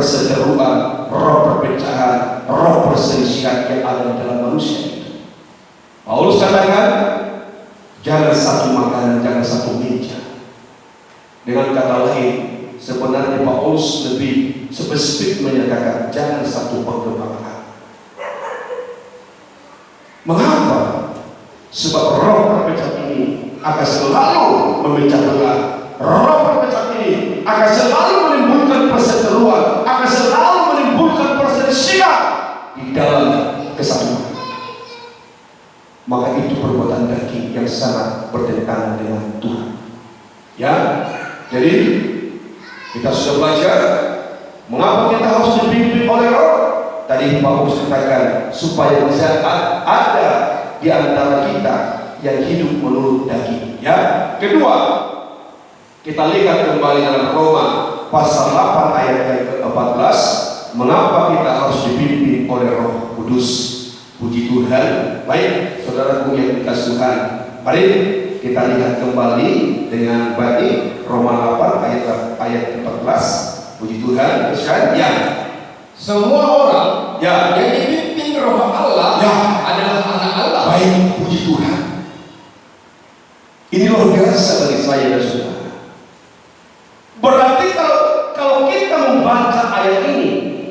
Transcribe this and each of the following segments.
perseteruan, roh perpecahan, roh perselisihan yang ada dalam manusia itu. Paulus katakan, jangan satu makanan, jangan satu meja. Dengan kata lain, sebenarnya Paulus lebih spesifik menyatakan jangan satu perkembangan. Mengapa? Sebab roh perpecahan ini akan selalu memecah belah. Roh perpecahan ini akan selalu menimbulkan perseteruan, akan selalu menimbulkan perselisihan di dalam kesatuan. Maka itu perbuatan daging yang sangat bertentangan dengan Tuhan. Ya, jadi kita sudah belajar mengapa kita harus dipimpin oleh roh. Tadi Paulus katakan supaya bisa ada di antara kita yang hidup menurut daging. Ya, kedua, kita lihat kembali dalam Roma pasal 8 ayat yang ke-14, mengapa kita harus dipimpin oleh Roh Kudus. Puji Tuhan. Baik, saudaraku yang dikasihi Tuhan, mari kita lihat kembali dengan baik Roma 8 ayat 14. Puji Tuhan. Ya, semua orang ya, yang dipimpin Roh Allah ya, adalah anak Allah. Baik, puji Tuhan. Ini luar biasa bagi saya dan saudara. Berarti kalau kita membaca ayat ini,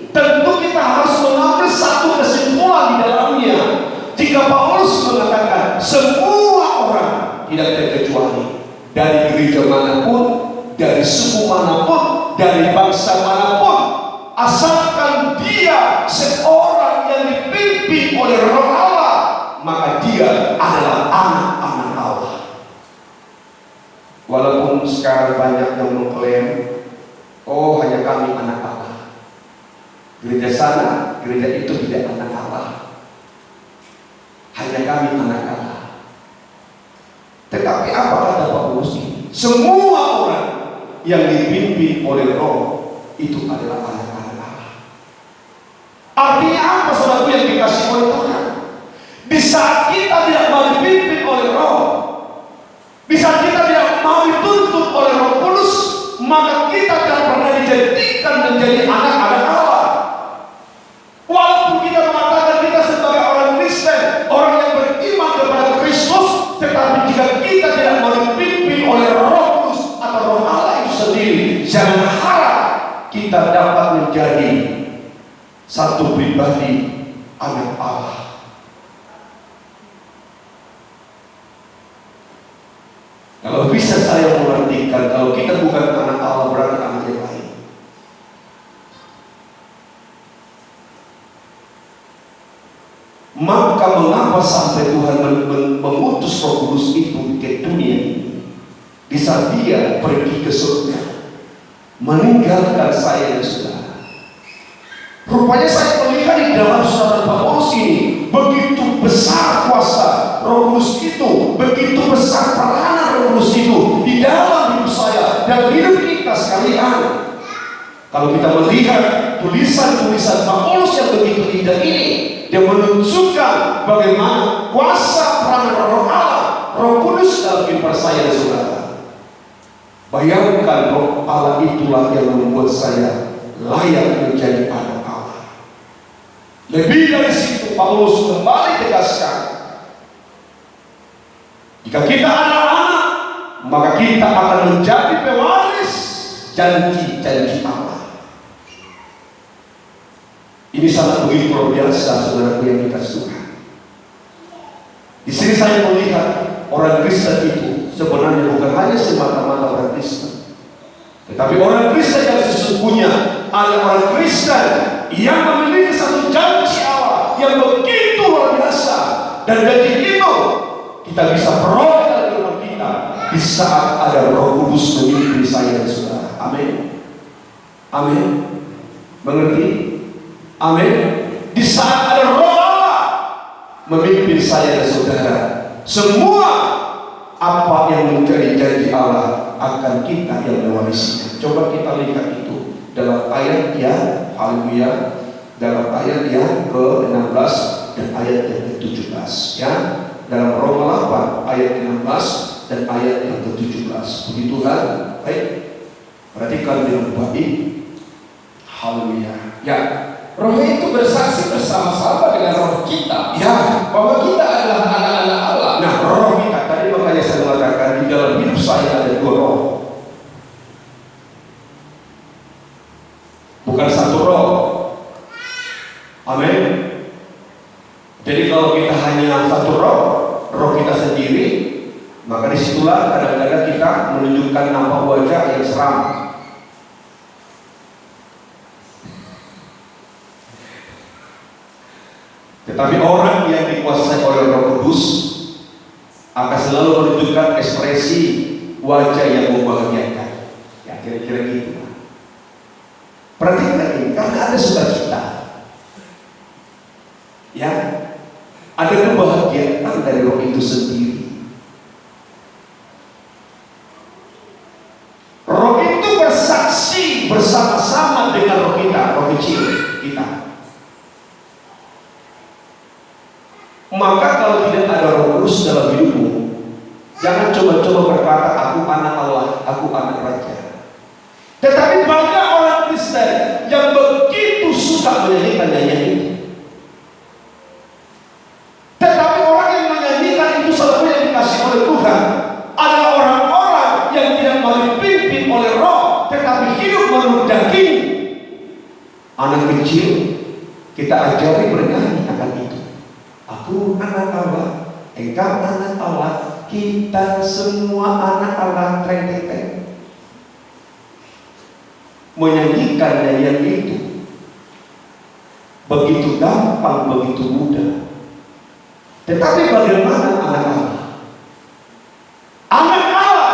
tentu kita harus mengambil satu kesimpulan di dalamnya. Jika Paulus mengatakan semua orang, tidak terkecuali, dari gereja manapun, dari suku manapun, dari bangsa manapun, asalkan dia seorang yang dipimpin oleh Roh Allah, maka dia adalah anak-anak Allah. Walaupun sekarang banyak yang mengklaim, oh hanya kami anak Allah, gereja sana, gereja itu tidak anak Allah, hanya kami anak Allah. Tetapi apa kata Paulus ini? Semua orang yang dipimpin oleh Roh itu adalah anak-anak Allah. Artinya apa, saudara yang dikasih oleh Tuhan? Di saat kita tidak mau dipimpin oleh Roh, di saat kita tidak mau dituntut oleh Roh Kudus, maka kita tidak pernah dijadikan menjadi anak-anak Allah. Walaupun kita mengatakan kita sebagai orang Kristen, orang yang beriman kepada Kristus, tetapi jika kita tidak mau dipimpin oleh Roh Kudus atau Roh Allah itu sendiri, jangan harap kita dapat menjadi satu pribadi anak Allah. Kalau bisa saya mengartikan, kalau kita bukan anak Allah, berarti anak yang lain. Maka mengapa sampai Tuhan mengutus Roh Kudus itu ke dunia ini? Di saat dia pergi ke surga, meninggalkan saya dan saudara. Rupanya saya melihat di dalam saudara Paulus ini begitu besar kuasa Roh Kudus itu, begitu besar peranan Roh Kudus itu di dalam hidup saya dan hidup kita sekalian. Kalau kita melihat tulisan-tulisan Paulus yang begitu indah ini, dia menunjukkan bagaimana kuasa peranan Roh Allah, Roh Kudus dalam kehidupan saya dan saudara. Bayangkan Roh Allah itulah yang membuat saya layak menjadi anak Allah. Lebih dari situ, Paulus kembali tegaskan, jika kita anak-anak, maka kita akan menjadi pewaris janji-janji Allah. Ini sangat begitu luar biasa, saudaraku yang dikasihi Tuhan. Di sini saya melihat orang Kristen itu sebenarnya bukan hanya semata-mata orang Kristen, tetapi orang Kristen yang sesungguhnya adalah orang Kristen yang memiliki satu janji Allah yang begitu luar biasa, dan janji itu kita bisa peroleh dalam kehidupan kita di saat ada Roh Kudus memimpin saya dan saudara. Amin. Amin. Mengerti? Amin. Di saat ada Roh Allah memimpin saya dan saudara, semua apa yang menjadi janji Allah akan kita yang mewarisinya. Coba kita lihat itu dalam ayat yang, haleluya, dalam ayat yang ke-16 dan ayat yang ke-17 ya. Dalam Roma 8 ayat 16 dan ayat yang ke-17. Puji Tuhan. Baik, perhatikan dengan baik. Haleluya. Ya, roh itu bersaksi bersama-sama dengan roh kita Ya. bahwa kita adalah anak-anak Allah. Nah, roh kita tadi makanya saya mengatakan di dalam hidup saya ada dua roh. Bukan satu roh. Amin. Jadi kalau kita hanya satu roh, roh kita sendiri, maka disitulah kadang-kadang kita menunjukkan nampak wajah yang seram. Tetapi orang yang dikuasai oleh Roh Kudus akan selalu menunjukkan ekspresi wajah yang membahagiakan. Ya, kira-kira gitu. Perhatikan ini, karena ada sukacita. Ya, ada kebahagiaan dari roh itu sendiri. Roh itu bersaksi bersama-sama dengan roh kita, roh kecil kita. Maka kalau tidak ada Roh Kudus dalam hidupmu, jangan coba-coba berkata aku anak Allah, aku anak raja. Tetapi banyak orang Kristen yang begitu suka menyanyikan nyanyian itu. Tetapi orang yang menyanyikan itu selalu yang dikasih oleh Tuhan adalah orang-orang yang tidak mau dipimpin oleh roh, tetapi hidup menurut daging. Anak kecil kita ajari bernyanyi akan itu. Aku anak Allah, engkau anak Allah, kita semua anak Allah. Treng-treng. Menyanyikan nyanyian itu begitu gampang, begitu mudah. Tetapi bagaimana anak Allah? Anak Allah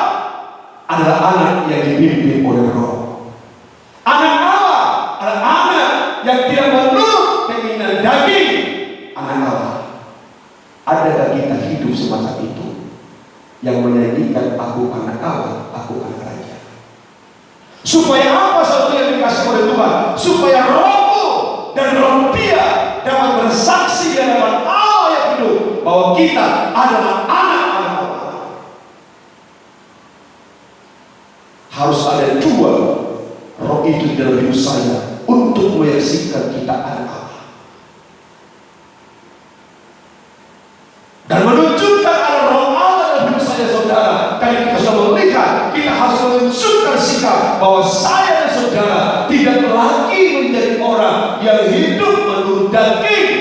adalah anak yang dipimpin oleh Roh. Anak Allah adalah anak yang tidak menurut keinginan daging. Anak Allah. Adakah kita hidup semacam itu yang menyanyikan aku anak Allah, aku anak raja? Supaya apa satu yang dikasih oleh Tuhan? Supaya rohmu dan roh dia dapat bersaksi di hadapan Allah yang hidup bahwa kita adalah anak-anak Allah. Harus ada dua roh itu dalam hidup saya untuk menyaksikan kita anak Allah dan menunjukkan ada roh Allah dalam hidup saya, saudara. Kali kita sudah melihat, kita harus menunjukkan sikap bahwa saya dan saudara tidak lagi menjadi orang yang hidup menurut daging.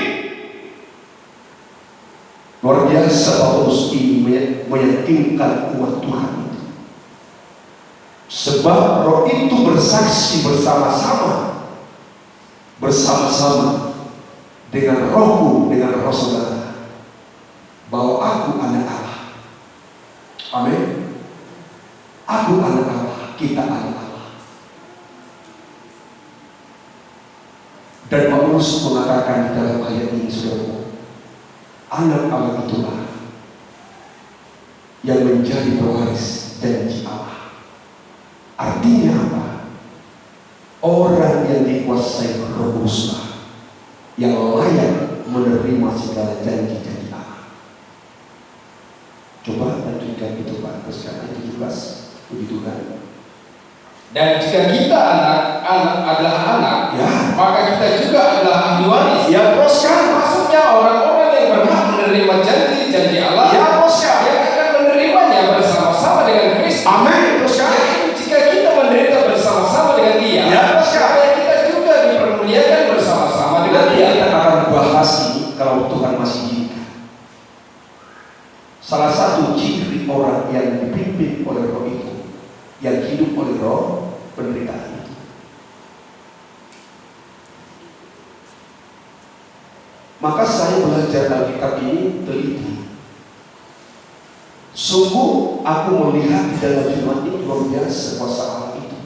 Luar biasa Paulus ini meyakinkan umat Tuhan itu. Sebab roh itu bersaksi bersama-sama dengan rohku, dengan roh saudara, bahwa aku anak Allah. Amin. Aku anak Allah, kita anak Allah. Dan Paulus mengatakan di dalam ayat ini, saudara, anak Allah itulah yang menjadi pewaris janji Allah. Artinya apa? Orang yang dikuasai Roh Kuduslah yang layak menerima segala janji-janji Allah. Coba lanjutkan itu Pak, teruskan ayat 17. Puji Tuhan. Dan jika kita adalah anak, Ya, maka kita juga adalah ahli waris. ya teruskan. Maksudnya orang-orang yang berhak menerima janji-janji Allah, Ya teruskan. yang akan menerimanya bersama-sama dengan Kristus. Amin. Teruskan. Yaitu jika kita menderita bersama-sama dengan Dia, Ya teruskan. supaya kita juga dipermuliakan bersama-sama dengan Nanti Dia. kita akan bahas ini kalau Tuhan masih izinkan. Salah satu ciri orang yang dipimpin oleh Roh itu, yang hidup oleh Roh, penderitaan itu. Maka saya belajar Alkitab ini teliti. Sungguh aku melihat di dalam firman ini luar biasa kuasa Allah itu.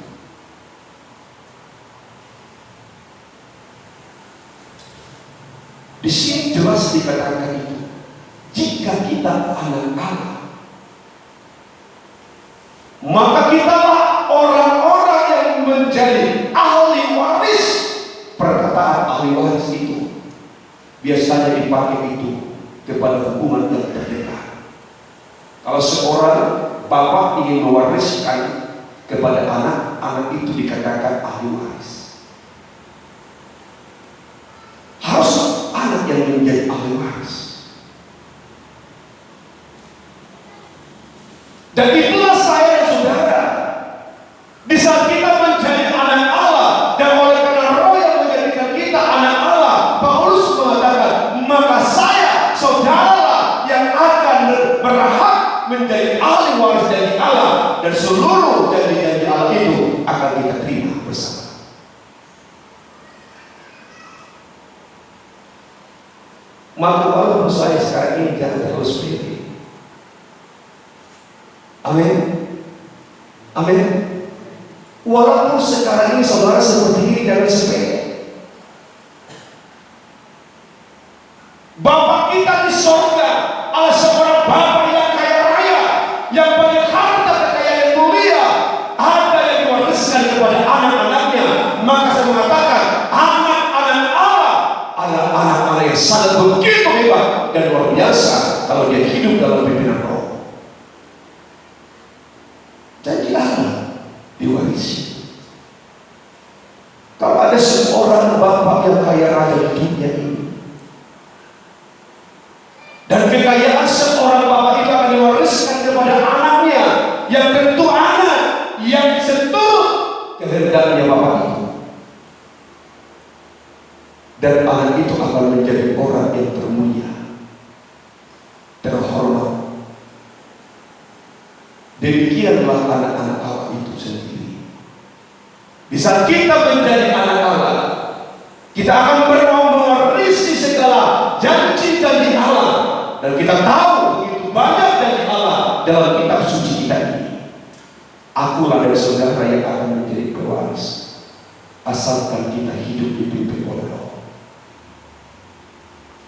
Di sini jelas dikatakan itu. Jika kita anak Allah, maka kitalah orang-orang yang menjadi ahli waris. Perkataan ahli waris itu biasanya dipakai itu kepada hubungan yang terdekat. Kalau seorang bapak ingin mewariskan kepada anak, anak itu dikatakan ahli waris. menjadi ahli waris. Dan itulah saya dan saudara. Di saat kita menjadi anak Allah, dan oleh karena Roh yang menjadikan kita anak Allah, Paulus mengatakan, maka saya, saudara, yang akan berhak menjadi ahli waris dari Allah, dan seluruh janji-janji Allah itu akan kita terima bersama. Maka walaupun saya sekarang ini jangan terlalu sepele. Amin. Amin. Walaupun sekarang ini saudara seperti ini, jangan sepele. Bapak kita di sorga adalah seorang Bapak yang kaya raya, yang punya harta kekayaan yang mulia, ada yang diwariskan kepada anak-anaknya. Maka saya mengatakan, anak-anak Allah adalah anak-anak yang sangat begitu hebat dan luar biasa kalau dia hidup dalam pimpinan Roh. Janji Allah diwarisi. Kalau ada seorang bapak yang kaya raya di dunia ini, dan kekayaan seorang bapak itu akan diwariskan kepada anaknya, yang tentu anak yang sentuh kehendaknya bapak itu, dan anak itu akan menjadi orang yang termulia, terhormat. Demikianlah anak-anak Allah itu sendiri. Di saat kita menjadi anak Allah, kita akan mewarisi segala janji-janji Allah, dan kita tahu begitu banyak janji Allah dalam kitab suci kita ini. Akulah dan saudara yang akan menjadi pewaris, asalkan kita hidup dipimpin oleh Roh.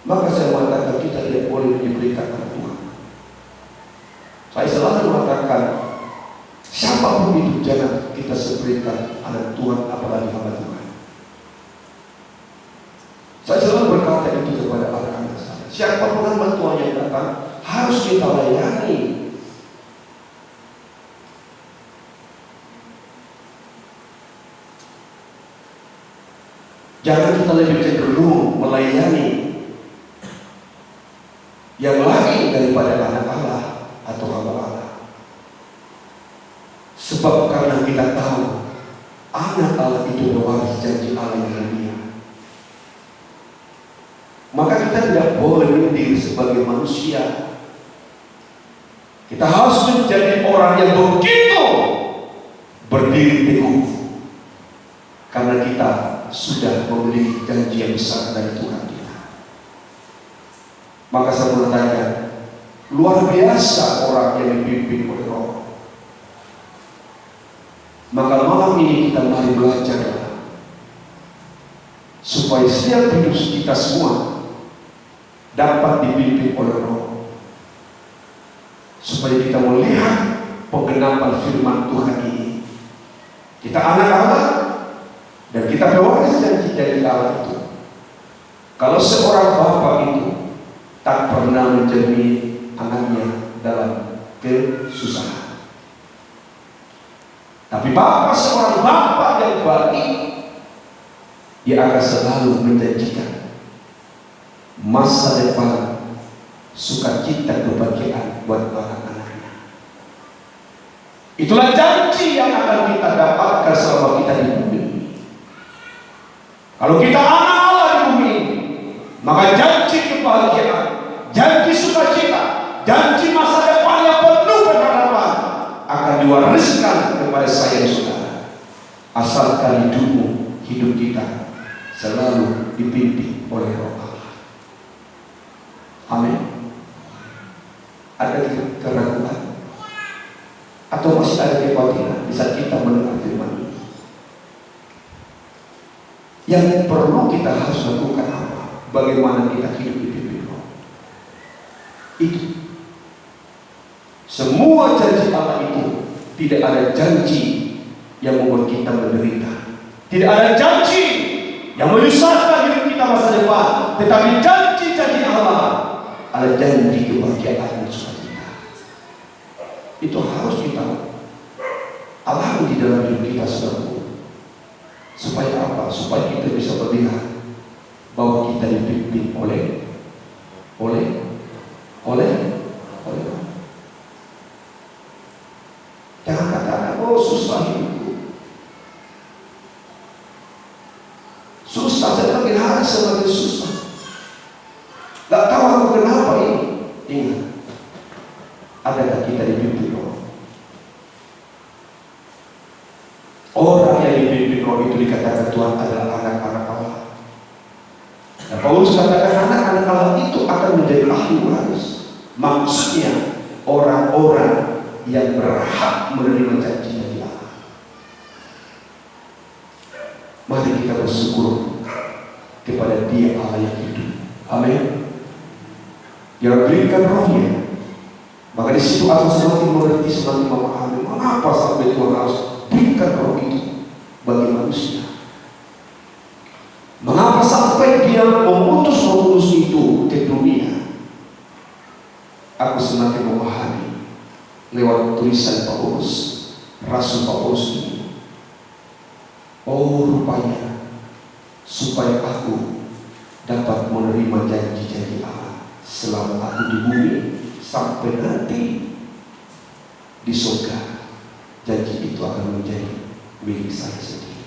Maka saya mengatakan kita tidak boleh menyebutkan Tuhan. Saya selalu mengatakan, siapapun itu jangan kita seberikan anak Tuhan, apalagi hamba Tuhan. Saya selalu berkata itu kepada anak-anak saya. Siapapun hamba Tuhan yang datang harus kita layani. Jangan kita lebih cenderung melayani yang lain daripada anak Allah atau hamba Allah. Sebab karena kita tahu anak Allah itu mewaris janji Allah yang mulia, maka kita tidak boleh menjadi sebagai manusia. Kita harus menjadi orang yang begitu berdiri teguh, karena kita sudah memiliki janji yang besar dari Tuhan kita. Maka saya bertanya, luar biasa orang yang dipimpin oleh Roh. Maka malam ini kita mari belajar supaya setiap hidup kita semua dapat dipimpin oleh Roh, supaya kita melihat penggenapan firman Tuhan ini. Kita anak Allah dan kita pewaris janji dari Allah itu. Kalau seorang bapak itu tak pernah menjamin anaknya dalam kesusahan, tapi seorang bapak yang baik, dia akan selalu menjanjikan masa depan, sukacita, kebahagiaan buat anak-anaknya. Itulah janji yang akan kita dapatkan selama kita di bumi ini. Kalau kita anak Allah di bumi ini, maka janji kebahagiaan, janji sukacita, janji masa depan yang penuh berharapan akan diwariskan kepada saya dan saudara, asalkan hidup kita selalu dipimpin oleh Roh Allah. Amin. Ada keraguan atau masih ada kekhawatiran di saat kita mendengar firman ini? Yang perlu kita harus lakukan apa? Bagaimana kita hidup dipimpin Roh? Itu semua janji Allah itu, tidak ada janji yang membuat kita menderita, tidak ada janji yang menyusahkan hidup kita masa depan, tetapi janji-janji Allah ada janji kebahagiaan dan sukacita. Itu harus kita alami di dalam hidup kita selalu. Supaya apa? Supaya kita bisa melihat bahwa kita dipimpin oleh Jangan katakan, oh susah hidupku. Susah, saya makin hari semakin susah. Gak tahu aku kenapa ini. Ingat, adakah kita dipimpin roh? Orang yang dipimpin roh itu dikatakan Tuhan adalah anak-anak Allah. Nah, Paulus katakan anak-anak Allah itu akan menjadi ahli waris. Maksudnya orang-orang yang berhak menerima janji dari Allah. Mari kita bersyukur kepada Dia Allah yang hidup. Amin. Yang berikan rohnya. Maka di situ aku semakin mengerti, semakin memahami mengapa sampai Tuhan harus berikan roh itu bagi manusia. Mengapa sampai Dia mengutus Roh Kudus itu ke dunia? Aku semakin memahami lewat tulisan Paulus, Rasul Paulus ini. Oh, rupanya supaya aku dapat menerima janji-janji Allah selama aku di bumi sampai nanti di surga, janji itu akan menjadi milik saya sendiri.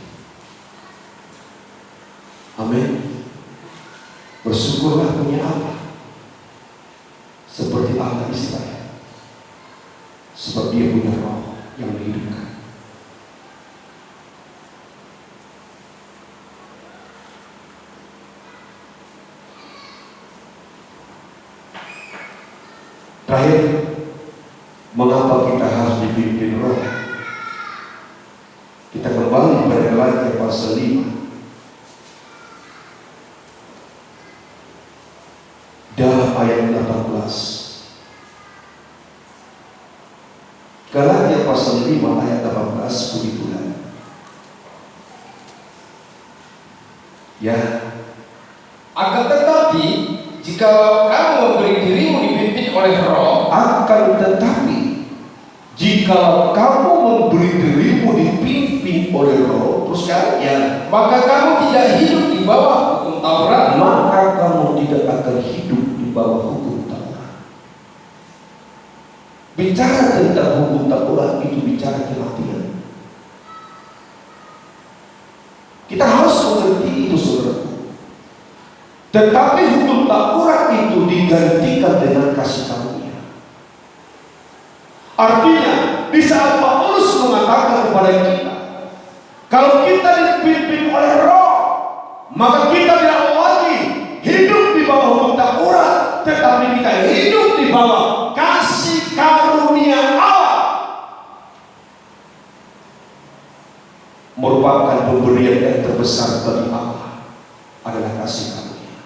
Amin. Bersyukurlah punya Allah seperti Allah Israel, sebab Dia punya roh yang menghidupkan. Terakhir, mengapa kita harus dipimpin roh? Kita kembali pada Galatia pasal 5. Dalam ayat 18. Galatia pasal 5 ayat 18 begitulah. Ya. Akan tetapi jika kamu memberi dirimu dipimpin oleh roh, Akan tetapi jika kamu memberi dirimu dipimpin oleh roh, terus kan ya, maka kamu tidak hidup di bawah hukum Taurat. maka kamu tidak akan hidup di bawah hukum Taurat. Bicara tentang hukum Taurat itu bicara kematian. Kita harus mengerti itu, saudaraku. Tetapi hukum Taurat itu digantikan dengan kasih karunia. Artinya, di saat Paulus mengatakan kepada kita, kalau kita dipimpin oleh roh, maka kita tidak lagi hidup di bawah hukum Taurat, tetapi kita hidup di bawah kasih karunia Allah. Merupakan pemberian yang terbesar bagi Allah adalah kasih karunia.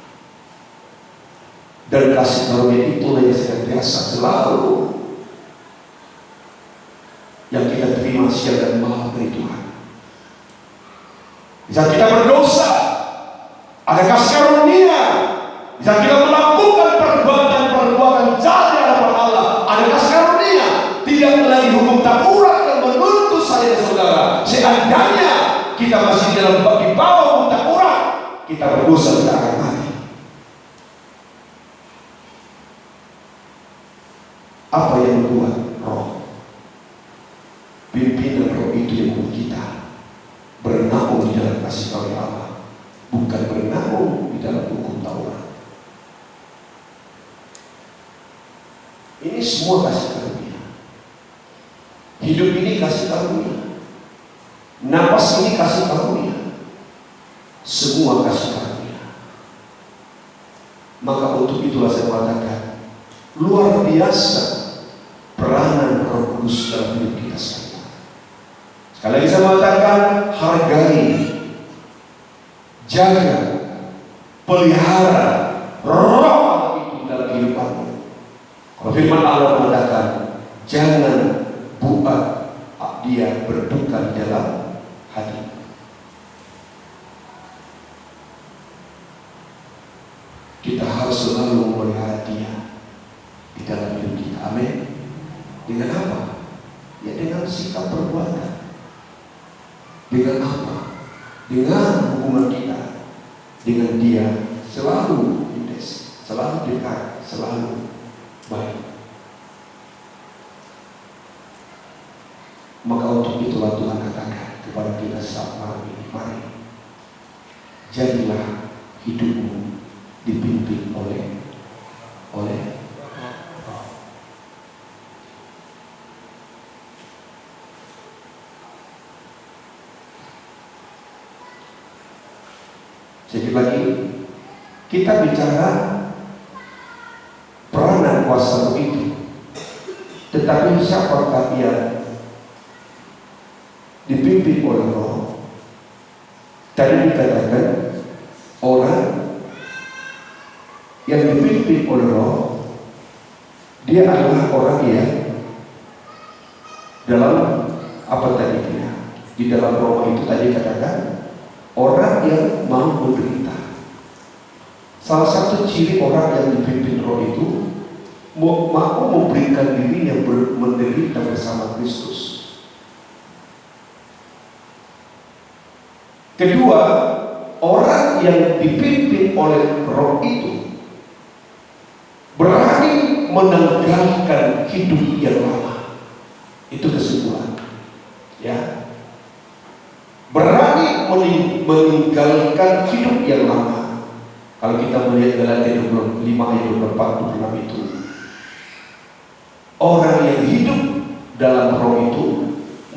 Dan kasih karunia itulah yang senantiasa selalu yang kita terima siang dan malam dari Tuhan. Bisa kita berdosa, ada kasih karunia. Bisa kita melakukan perbuatan-perbuatan jahat di hadapan Allah, ada kasih karunia. Tidak lagi hukum Taurat yang menuntut saya dan saudara. Seandainya kita masih dalam di bawah hukum Taurat, kita berdosa, kita akan mati. Apa yang membuat roh? Pimpinan roh itu yang membuat kita bernaung di dalam kasih karunia Allah, bukan bernaung di dalam hukum Taurat. Ini semua kasih karunia. Hidup ini kasih karunia. Napas ini kasih karunia. Semua kasih karunia. Maka untuk itulah saya mengatakan, luar biasa peranan Roh Kudus dalam hidup kita sekalian. Sekali lagi saya mengatakan, hargai, jaga, pelihara roh Allah itu dalam kehidupanmu. Kalau firman Allah mengatakan, jangan buat dia berduka di dalam hati. Kita harus selalu memelihara dia di dalam hidup kita. Amin. Dengan apa? Ya dengan sikap perbuatan. Dengan apa? Dengan hubungan kita dengan dia selalu intens, selalu dekat, selalu baik. itulah Tuhan katakan kepada kita saat malam ini, mari jadilah hidupmu dipimpin oleh Sekali lagi, kita bicara peranan kuasa roh itu, tetapi siapakah yang dipimpin oleh roh? Tadi dikatakan orang yang dipimpin oleh roh, dia adalah orang yang dalam apa tadi dia? Di dalam roh itu tadi katakan orang yang mau menderita. Salah satu ciri orang yang dipimpin roh itu mau memberikan diri yang menderita bersama Kristus. Kedua, orang yang dipimpin oleh roh itu berani menanggalkan hidup yang lama. Itu kesimpulan, ya. Berani meninggalkan hidup yang lama. Kalau kita melihat Galatia 5 ayat 24 itu, orang yang hidup dalam roh itu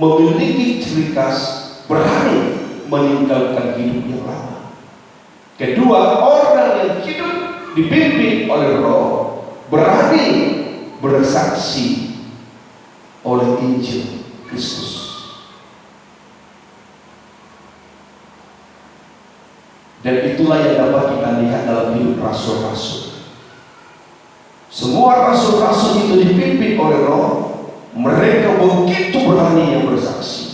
memiliki ciri khas berani meninggalkan hidup yang lama. Kedua, orang yang hidup dipimpin oleh roh berani bersaksi oleh Injil Kristus. Dan itulah yang dapat kita lihat dalam hidup rasul-rasul. Semua rasul-rasul itu dipimpin oleh roh. Mereka begitu berani yang bersaksi.